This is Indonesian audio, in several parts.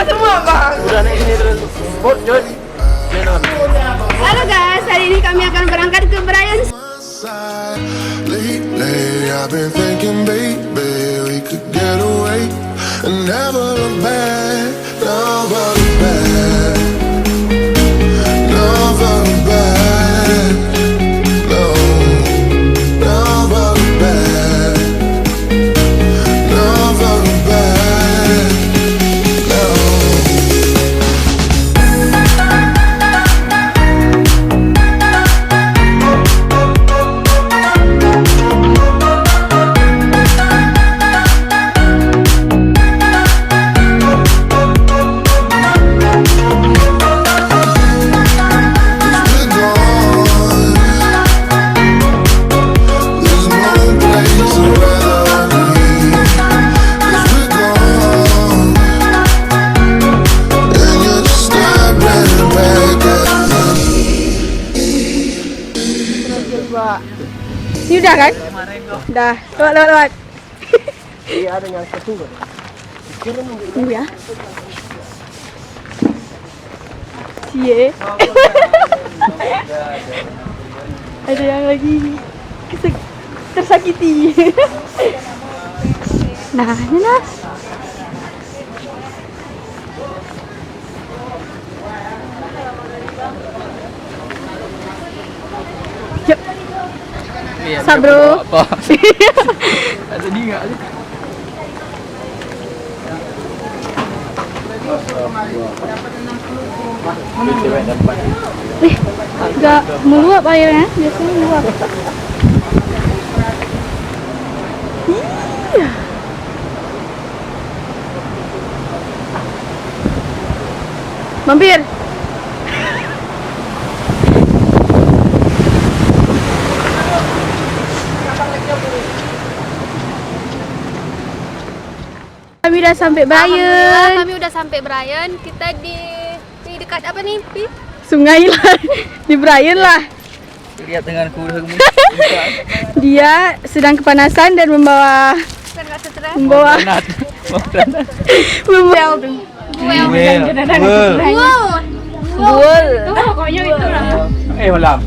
Semua bang. Udah naik sini terus. Sport John. Halo guys, hari ini kami akan berangkat ke Brian. Lately, I've been thinking, baby, we could get away and never look back, never look back, never look back, no, never look back, never look back, no. Ini udah kan? Udah, lewat. Iya ada yang satu. Tunggu ya. Cie. Ada yang lagi tersakiti. Nah, ini Nas. Yuk. Sabro. Ada dia enggak? Enggak meluap airnya, biasanya meluap. Iya. Mampir. Kami udah sampai Brian. Kami udah sampai Brian. Kita di dekat apa nih, Pi? Sungai lah. Di Brian lah. Lihat dengan kuda Dia sedang kepanasan dan membawa Mau buel. pokoknya itu lah. malam.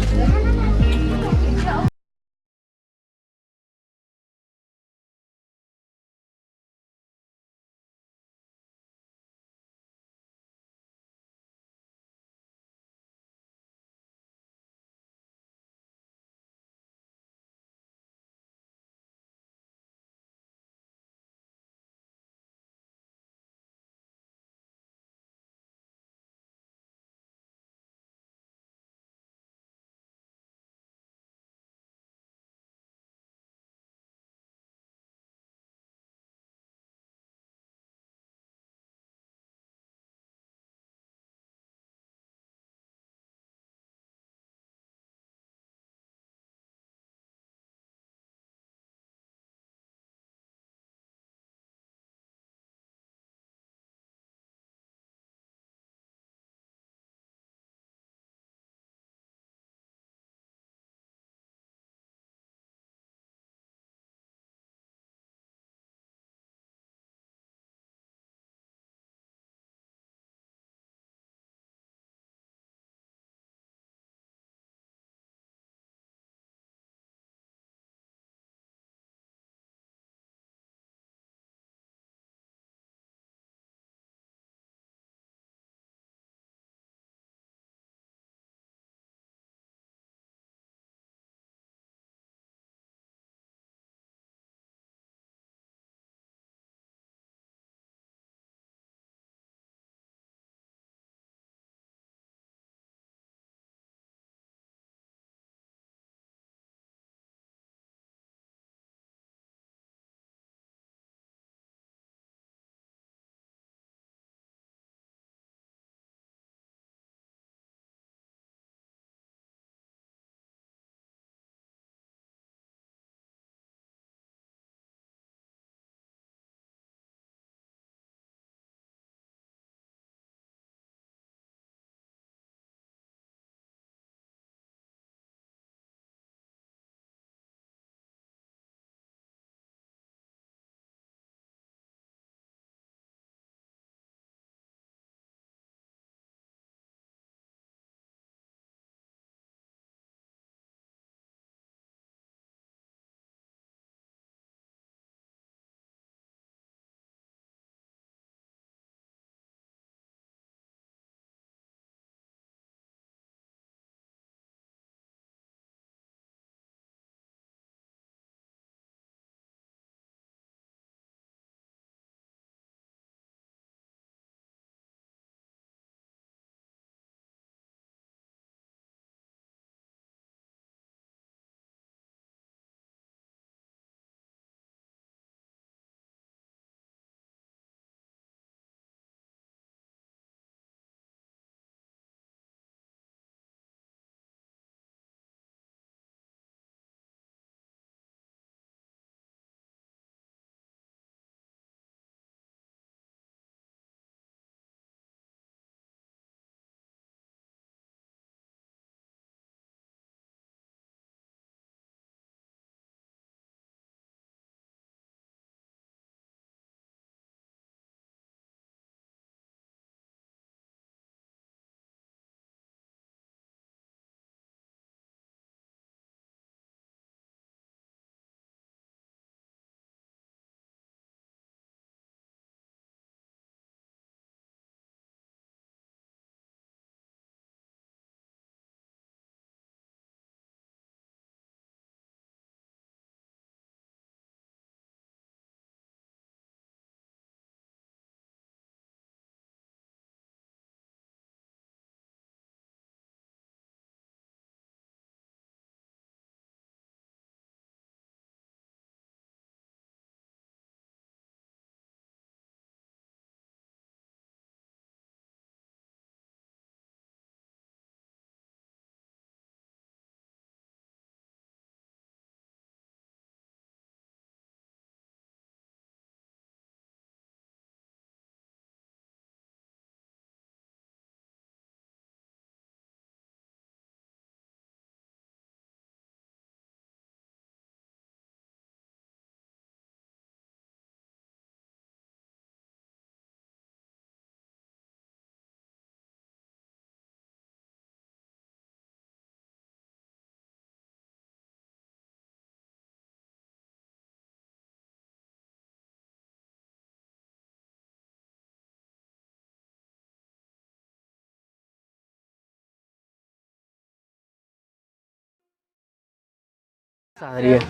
Sah dia.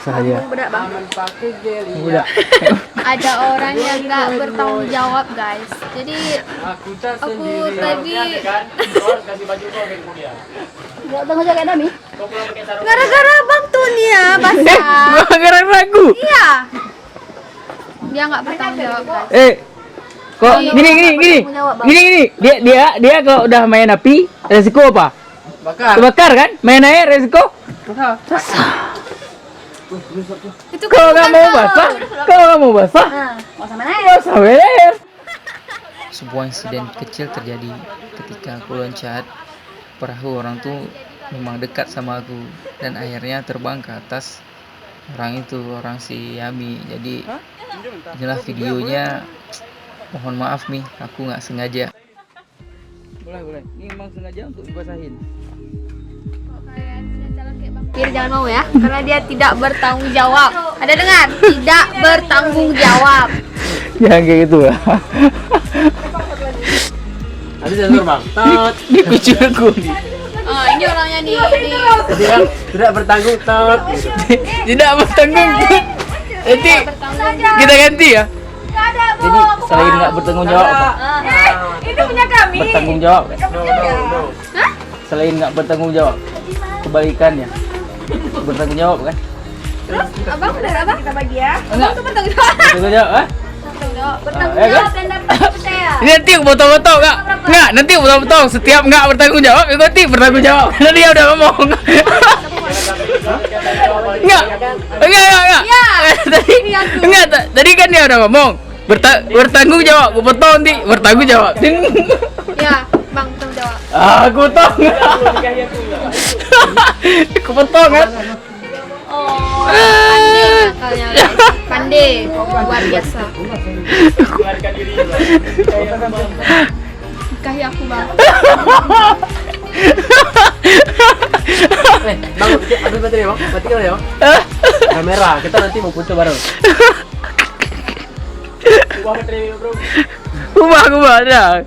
Sah dia. Bedak bang. Udah. Ada orang yang nggak bertanggung jawab guys. Jadi aku tadi Gak tengok jaket Dami. Gara-gara bang tuh nih ya basah. Gara-gara ragu. Iya. dia nggak bertanggung jawab guys. Kok gini. Dia kalau udah main api, resiko apa? Bakar kan? Main air resiko? Itu Kalau nggak mau basah, basah air. Sebuah insiden kecil terjadi ketika aku loncat perahu. Orang tuh memang dekat sama aku dan akhirnya terbang ke atas orang itu, orang si Yami. Jadi inilah videonya. Mohon maaf nih, aku nggak sengaja. Boleh. Ini emang sengaja untuk dibasahin. Biar jangan mau ya, karena dia tidak bertanggung jawab. Ada dengar? Tidak bertanggung jawab. Jangan kayak gitu ya. Ada sensor bang. Di kucurku. Oh, ini orangnya nih. Tidak bertanggung tot. Tidak bertanggung. Nanti kita ganti ya. Jadi selain nggak bertanggung jawab apa? Itu punya kami. Bertanggung jawab. Selain nggak bertanggung jawab, kebalikannya bertanggung jawab kan? Abang udah apa? Kita bagi ya. Enggak. Bertanggung jawab. Bertanggung jawab, ah? Bertanggung jawab dan dapat percaya. Ini nanti potong-potong nggak? Nggak, nanti potong-potong. Setiap nggak bertanggung jawab, itu nanti bertanggung jawab. Karena dia udah ngomong. Enggak. Tadi kan dia udah ngomong. Bertanggung jawab, gue potong nanti bertanggung jawab. Ya, Bang, tanggung jawab. Aku potong. Aku potong kan? Oh, pandai akalnya guys. Pandai, luar biasa. Nikahi aku bang. Bang, ambil baterai bang. Matikan ya bang. Kamera, kita nanti mau foto bareng. Ubah ada.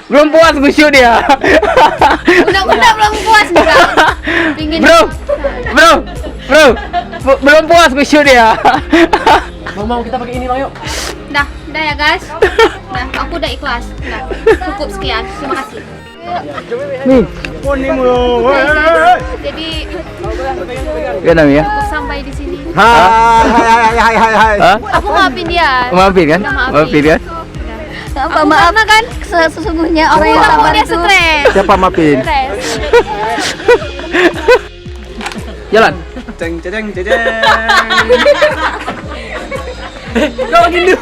Belum puas gue shoot dia. Udah belum puas juga. Pingin. Bro, belum puas gue shoot dia. Mau kita pakai ini bang yuk. Dah ya guys. Dah, aku udah ikhlas. Dah, cukup sekian. Terima kasih. Nih, Jadi kan Ami ya? cukup sampai di sini. Hai. Aku maafin dia. Maafin kan? Maafin kan? Maaf kan sesungguhnya orang yang sabar Dia itu stres. Siapa maafin? Jalan. Ceng. Kau gini.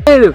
Itu.